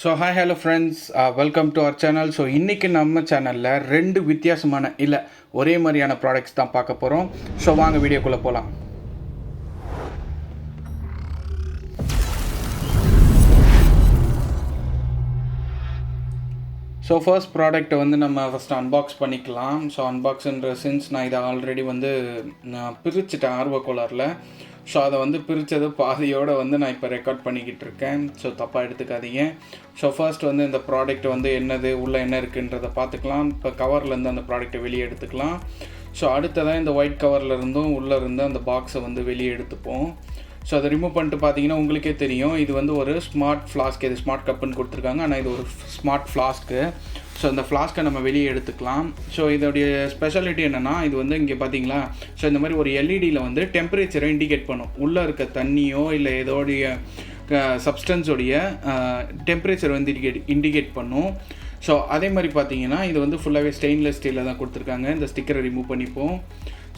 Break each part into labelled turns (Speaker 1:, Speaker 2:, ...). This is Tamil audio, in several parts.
Speaker 1: So hi hello friends, welcome to our channel. So இன்றைக்கி நம்ம சேனலில் ரெண்டு வித்தியாசமான இல்லை ஒரே மாதிரியான ப்ராடக்ட்ஸ் தான் பார்க்க போகிறோம். ஸோ வாங்க வீடியோக்குள்ளே போகலாம். ஸோ ஃபர்ஸ்ட் ப்ராடக்ட்டை வந்து நம்ம ஃபஸ்ட்டு அன்பாக்ஸ் பண்ணிக்கலாம். ஸோ அன்பாக்ஸுன்ற சென்ஸ் நான் இதை ஆல்ரெடி நான் பிரிச்சுட்டேன் ஆர்வக்கோளாரில். ஸோ அதை பிரித்தது பாதியோடு நான் இப்போ ரெக்கார்ட் பண்ணிக்கிட்டு இருக்கேன். ஸோ தப்பாக எடுத்துக்காதீங்க. ஸோ ஃபர்ஸ்ட் இந்த ப்ராடக்ட் என்னது, உள்ளே என்ன இருக்குன்றதை பார்த்துக்கலாம். இப்போ கவர்லேருந்து அந்த ப்ராடக்ட்டை வெளியே எடுத்துக்கலாம். ஸோ அடுத்ததான் இந்த ஒயிட் கவரில் இருந்தும் உள்ளே இருந்து அந்த பாக்ஸை வெளியே எடுத்துப்போம். ஸோ அதை ரிமூவ் பண்ணிட்டு பார்த்தீங்கன்னா உங்களுக்கே தெரியும், இது ஒரு ஸ்மார்ட் ஃப்ளாஸ்க். இது ஸ்மார்ட் கப்புன்னு கொடுத்துருக்காங்க, ஆனால் இது ஒரு ஸ்மார்ட் ஃப்ளாஸ்க்கு. ஸோ இந்த ஃப்ளாஸ்க்கை நம்ம வெளியே எடுத்துக்கலாம். ஸோ இதோடைய ஸ்பெஷாலிட்டி என்னென்னா, இது இங்கே பார்த்தீங்களா, ஸோ இந்த மாதிரி ஒரு எல்இடியில் டெம்பரேச்சரை இண்டிகேட் பண்ணும். உள்ளே இருக்க தண்ணியோ இல்லை இதோடைய சப்ஸ்டன்ஸோடைய டெம்பரேச்சர் இண்டிகேட் பண்ணும். ஸோ அதே மாதிரி பார்த்தீங்கன்னா இது ஃபுல்லாகவே ஸ்டெயின்லெஸ் ஸ்டீலில் தான் கொடுத்துருக்காங்க. இந்த ஸ்டிக்கரை ரிமூவ் பண்ணிப்போம்.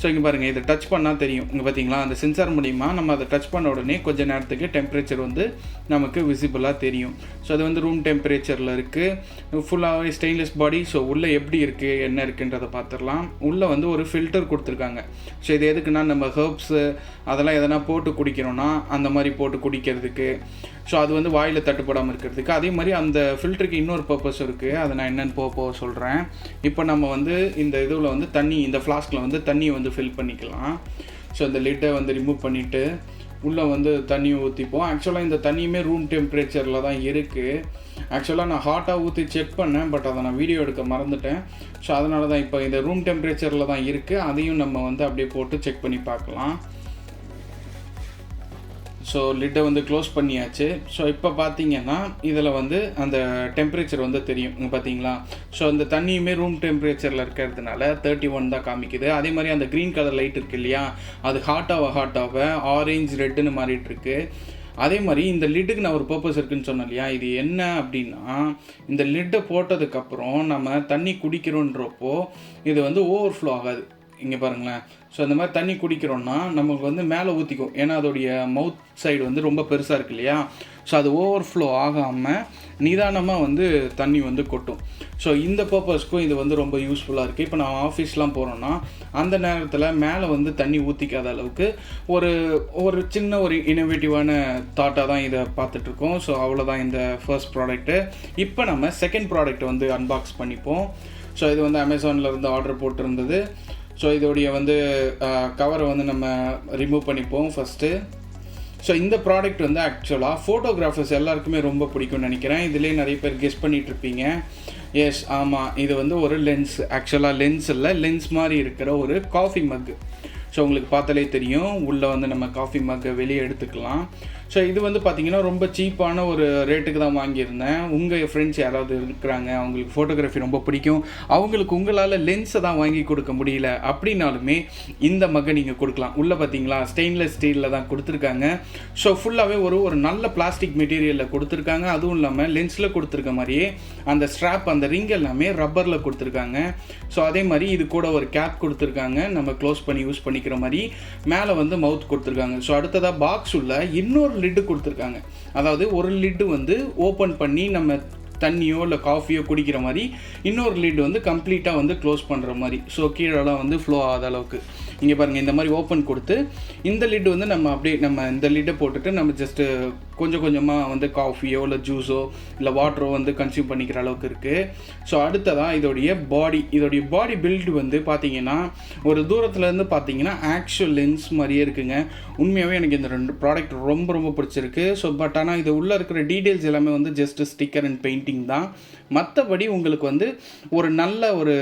Speaker 1: ஸோ இங்கே பாருங்கள், இதை டச் பண்ணால் தெரியும். இங்கே பார்த்தீங்களா, அந்த சென்சார் மூலிமா நம்ம அதை டச் பண்ண உடனே கொஞ்சம் நேரத்துக்கு டெம்பரேச்சர் நமக்கு விசிபிளாக தெரியும். ஸோ அது ரூம் டெம்பரேச்சரில் இருக்குது, ஃபுல்லாகவே ஸ்டெயின்லெஸ் பாடி. ஸோ உள்ளே எப்படி இருக்குது, என்ன இருக்குன்றதை பார்த்துடலாம். உள்ளே ஒரு ஃபில்டர் கொடுத்துருக்காங்க. ஸோ இது எதுக்குன்னா, நம்ம ஹெர்ப்ஸு அதெல்லாம் எதனா போட்டு குடிக்கிறோன்னா அந்த மாதிரி போட்டு குடிக்கிறதுக்கு. ஸோ அது வாயில் தட்டுப்படாமல் இருக்கிறதுக்கு. அதே மாதிரி அந்த ஃபில்டருக்கு இன்னொரு பர்பஸ் இருக்குது, அதை நான் என்னென்னு போக சொல்கிறேன். இப்போ நம்ம இந்த இதில் தண்ணி, இந்த ஃப்ளாஸ்கில் தண்ணியை ஃபில் பண்ணிக்கலாம். ஸோ இந்த லிட்டை ரிமூவ் பண்ணிவிட்டு உள்ளே தண்ணியை ஊற்றிப்போம். ஆக்சுவலாக இந்த தண்ணியுமே ரூம் டெம்பரேச்சரில் தான் இருக்குது. ஆக்சுவலாக நான் ஹாட்டாக ஊற்றி செக் பண்ணேன், பட் அதை நான் வீடியோ எடுக்க மறந்துட்டேன். ஸோ அதனால தான் இப்போ இந்த ரூம் டெம்பரேச்சரில் தான் இருக்குது. அதையும் நம்ம அப்படியே போட்டு செக் பண்ணி பார்க்கலாம். ஸோ லிட்டை க்ளோஸ் பண்ணியாச்சு. ஸோ இப்போ பார்த்தீங்கன்னா இதில் அந்த டெம்பரேச்சர் தெரியும். இங்கே பார்த்தீங்களா, ஸோ அந்த தண்ணியுமே ரூம் டெம்பரேச்சரில் இருக்கிறதுனால 31 தான் காமிக்குது. அதே மாதிரி அந்த க்ரீன் கலர் லைட் இருக்குது இல்லையா, அது ஹாட்டாக ஆரேஞ்ச் ரெட்டுன்னு மாறிட்டுருக்கு. அதே மாதிரி இந்த லிட்டுக்கு நான் ஒரு பர்பஸ் இருக்குதுன்னு சொன்னேன் இல்லையா, இது என்ன அப்படின்னா, இந்த லிட்டை போட்டதுக்கப்புறம் நம்ம தண்ணி குடிக்கிறோன்றப்போ இது ஓவர்ஃப்ளோ ஆகாது. இங்கே பாருங்களேன், ஸோ அந்த மாதிரி தண்ணி குடிக்கிறோன்னா நமக்கு மேலே ஊற்றிக்கும். ஏன்னா அதோடைய மவுத் சைடு ரொம்ப பெருசாக இருக்கு இல்லையா. ஸோ அது ஓவர்ஃப்ளோ ஆகாமல் நிதானமாக தண்ணி கொட்டும். ஸோ இந்த பர்பஸ்க்கும் இது ரொம்ப யூஸ்ஃபுல்லாக இருக்குது. இப்போ நான் ஆஃபீஸ்லாம் போகிறோன்னா அந்த நேரத்தில் மேலே தண்ணி ஊற்றிக்காத அளவுக்கு ஒரு சின்ன ஒரு இனோவேட்டிவான தாட்டாக தான் இதை பார்த்துட்ருக்கோம். ஸோ அவ்வளோதான் இந்த ஃபர்ஸ்ட் ப்ராடக்ட்டு. இப்போ நம்ம செகண்ட் ப்ராடக்ட்டை அன்பாக்ஸ் பண்ணிப்போம். ஸோ இது அமேசானில் இருந்து ஆர்டர் போட்டிருந்தது. ஸோ இதோடைய கவரை நம்ம ரிமூவ் பண்ணிப்போம் ஃபஸ்ட்டு. ஸோ இந்த ப்ராடக்ட் ஆக்சுவலாக ஃபோட்டோகிராஃபர்ஸ் எல்லாருக்குமே ரொம்ப பிடிக்கும்னு நினைக்கிறேன். இதிலே நிறைய பேர் கெஸ் பண்ணிகிட்ருப்பீங்க. எஸ், ஆமாம், இது ஒரு லென்ஸ். ஆக்சுவலாக லென்ஸ் இல்லை, லென்ஸ் மாதிரி இருக்கிற ஒரு காஃபி மக்கு. ஸோ உங்களுக்கு பார்த்தாலே தெரியும், உள்ளே நம்ம காஃபி மக்கை வெளியே எடுத்துக்கலாம். ஸோ இது பார்த்தீங்கன்னா ரொம்ப சீப்பான ஒரு ரேட்டுக்கு தான் வாங்கியிருந்தேன். உங்கள் ஃப்ரெண்ட்ஸ் யாராவது இருக்கிறாங்க, அவங்களுக்கு ஃபோட்டோகிராஃபி ரொம்ப பிடிக்கும், அவங்களுக்கு உங்களால் லென்ஸை தான் வாங்கி கொடுக்க முடியல அப்படின்னாலுமே இந்த மக்கை நீங்கள் கொடுக்கலாம். உள்ளே பார்த்தீங்களா, ஸ்டெயின்லெஸ் ஸ்டீலில் தான் கொடுத்துருக்காங்க. ஸோ ஃபுல்லாகவே ஒரு நல்ல பிளாஸ்டிக் மெட்டீரியலில் கொடுத்துருக்காங்க. அதுவும் இல்லாமல் லென்ஸில் கொடுத்துருக்க மாதிரியே அந்த ஸ்ட்ராப், அந்த ரிங் எல்லாமே ரப்பரில் கொடுத்துருக்காங்க. ஸோ அதே மாதிரி இது கூட ஒரு கேப் கொடுத்துருக்காங்க, நம்ம க்ளோஸ் பண்ணி யூஸ் பண்ணிக்கிற மாதிரி. மேலே மவுத் கொடுத்துருக்காங்க. ஸோ அடுத்ததாக பாக்ஸ் உள்ள இன்னொரு லிட்டு கொடுத்துருக்காங்க. அதாவது ஒரு லிட்டு ஓப்பன் பண்ணி நம்ம தண்ணியோ இல்லை காஃபியோ குடிக்கிற மாதிரி, இன்னொரு லிட் கம்ப்ளீட்டாக க்ளோஸ் பண்ணுற மாதிரி. ஸோ கீழெல்லாம் ஃப்ளோ ஆகாத அளவுக்கு. இங்கே பாருங்கள், இந்த மாதிரி ஓப்பன் கொடுத்து இந்த லிட் நம்ம அப்படியே நம்ம இந்த லிட்டை போட்டுட்டு நம்ம ஜஸ்ட்டு கொஞ்சம் கொஞ்சமாக காஃபியோ இல்லை ஜூஸோ இல்லை வாட்டரோ கன்சியூம் பண்ணிக்கிற அளவுக்கு இருக்குது. ஸோ அடுத்ததாக இதோடைய பாடி பில்டு பார்த்தீங்கன்னா ஒரு தூரத்துலேருந்து பார்த்தீங்கன்னா ஆக்சுவல் லென்ஸ் மாதிரியே இருக்குங்க. உண்மையாகவே எனக்கு இந்த ரெண்டு ப்ராடக்ட் ரொம்ப ரொம்ப பிடிச்சிருக்கு. ஸோ பட் ஆனால் இது உள்ளே இருக்கிற டீட்டெயில்ஸ் எல்லாமே ஜஸ்ட் ஸ்டிக்கர் அண்ட் பெயிண்டிங் தான். மற்றபடி உங்களுக்கு ஒரு நல்ல ஒரு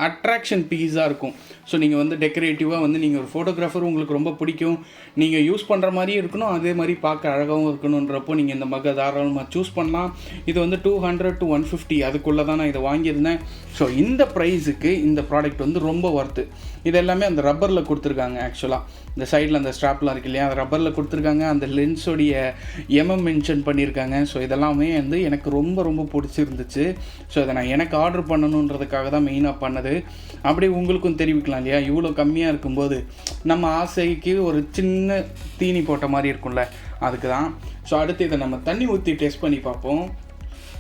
Speaker 1: அட்ராக்ஷன் பீஸாக இருக்கும். ஸோ நீங்கள் டெக்கரேட்டிவாக நீங்கள் ஒரு ஃபோட்டோகிராஃபர், உங்களுக்கு ரொம்ப பிடிக்கும், நீங்கள் யூஸ் பண்ணுற மாதிரியும் இருக்கணும், அதே மாதிரி பார்க்க அழகாகவும் இருக்கணுன்றப்போ நீங்கள் இந்த மகை தாராளமாக சூஸ் பண்ணலாம். இது 200 to 150 அதுக்குள்ளே தான் நான் இதை வாங்கியிருந்தேன். ஸோ இந்த ப்ரைஸுக்கு இந்த ப்ராடக்ட் ரொம்ப ஒர்த்து. இது எல்லாமே அந்த ரப்பரில் கொடுத்துருக்காங்க. ஆக்சுவலாக இந்த சைடில் அந்த ஸ்ட்ராப்லாம் இருக்கு இல்லையா, அந்த ரப்பரில் கொடுத்துருக்காங்க. அந்த லென்ஸோடைய மென்ஷன் பண்ணியிருக்காங்க. ஸோ இதெல்லாமே எனக்கு ரொம்ப ரொம்ப பிடிச்சிருந்துச்சு. ஸோ இதை நான் எனக்கு ஆர்டர் பண்ணணுன்றதுக்காக தான் மெயினாக பண்ணது. அப்படியே உங்களுக்கும் தெரிவிக்கலாம் இல்லையா, இவ்வளோ கம்மியாக இருக்கும்போது நம்ம ஆசைக்கு ஒரு சின்ன தீனி போட்ட மாதிரி இருக்கும்ல, அதுக்கு தான். ஸோ அடுத்து இதை நம்ம தண்ணி ஊற்றி டெஸ்ட் பண்ணி பார்ப்போம்.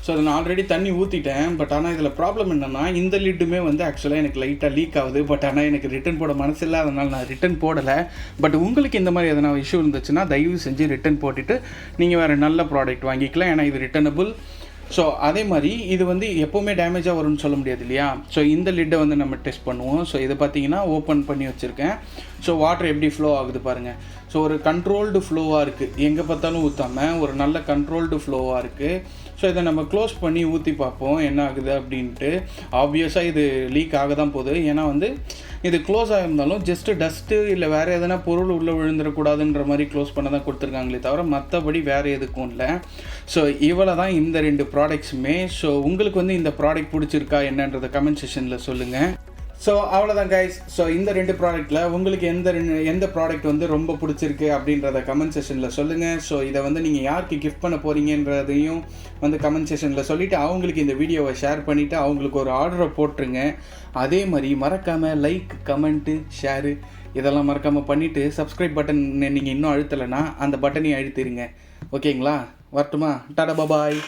Speaker 1: ஸோ அதை நான் ஆல்ரெடி தண்ணி ஊற்றிட்டேன். பட் ஆனால் இதில் ப்ராப்ளம் என்னென்னா இந்த லிட்டுமே வந்து ஆக்சுவலாக எனக்கு லைட்டாக லீக் ஆகுது. பட் ஆனால் எனக்கு ரிட்டன் போட மனசு இல்லை, அதனால் நான் ரிட்டன் போடலை. பட் உங்களுக்கு இந்த மாதிரி எதனா இஷ்யூ இருந்துச்சுன்னா தயவு செஞ்சு ரிட்டன் போட்டுட்டு நீங்கள் வேறு நல்ல ப்ராடக்ட் வாங்கிக்கலாம். ஏன்னா இது ரிட்டனபிள். ஸோ அதே மாதிரி இது வந்து எப்போவுமே டேமேஜாக வரும்னு சொல்ல முடியாது இல்லையா. ஸோ இந்த லிட்டை வந்து நம்ம டெஸ்ட் பண்ணுவோம். ஸோ இதை பார்த்தீங்கன்னா ஓப்பன் பண்ணி வச்சுருக்கேன். ஸோ வாட்டர் எப்படி ஃப்ளோ ஆகுது பாருங்கள். ஸோ ஒரு கண்ட்ரோல்டு ஃப்ளோவாக இருக்குது, எங்கே பார்த்தாலும் ஊற்றாமல் ஒரு நல்ல கண்ட்ரோல்டு ஃப்ளோவாக இருக்குது. ஸோ இதை நம்ம க்ளோஸ் பண்ணி ஊற்றி பார்ப்போம் என்ன ஆகுது அப்படின்ட்டு. ஆப்வியஸாக இது லீக் ஆக தான் போகுது. ஏன்னா வந்து இது க்ளோஸ் ஆகிருந்தாலும் ஜஸ்ட்டு டஸ்ட்டு இல்லை வேறு எதனா பொருள் உள்ளே விழுந்துடக்கூடாதுன்ற மாதிரி க்ளோஸ் பண்ண தான் கொடுத்துருக்காங்களே தவிர மற்றபடி வேறு எதுக்கும் இல்லை. ஸோ இவ்வளோ தான் இந்த 2 ப்ராடக்ட்ஸுமே. ஸோ உங்களுக்கு வந்து இந்த ப்ராடக்ட் பிடிச்சிருக்கா என்னன்றதை கமெண்ட் செக்ஷனில் சொல்லுங்கள். ஸோ அவ்வளோதான் கைஸ். ஸோ இந்த 2 ப்ராடக்ட்டில் உங்களுக்கு எந்த ப்ராடக்ட் வந்து ரொம்ப பிடிச்சிருக்கு அப்படின்றத கமெண்ட் செக்ஷனில் சொல்லுங்கள். ஸோ இதை வந்து நீங்கள் யாருக்கு கிஃப்ட் பண்ண போகிறீங்கன்றதையும் வந்து கமெண்ட் செக்ஷனில் சொல்லிவிட்டு அவங்களுக்கு இந்த வீடியோவை ஷேர் பண்ணிவிட்டு அவங்களுக்கு ஒரு ஆர்டரை போட்டுருங்க. அதே மாதிரி மறக்காமல் லைக், கமெண்ட்டு, ஷேரு இதெல்லாம் மறக்காமல் பண்ணிவிட்டு சப்ஸ்கிரைப் பட்டன் நீங்கள் இன்னும் அழுத்தலைன்னா அந்த பட்டனையும் அழுத்திடுங்க. ஓகேங்களா? வரட்டுமா? டாடா பாய்.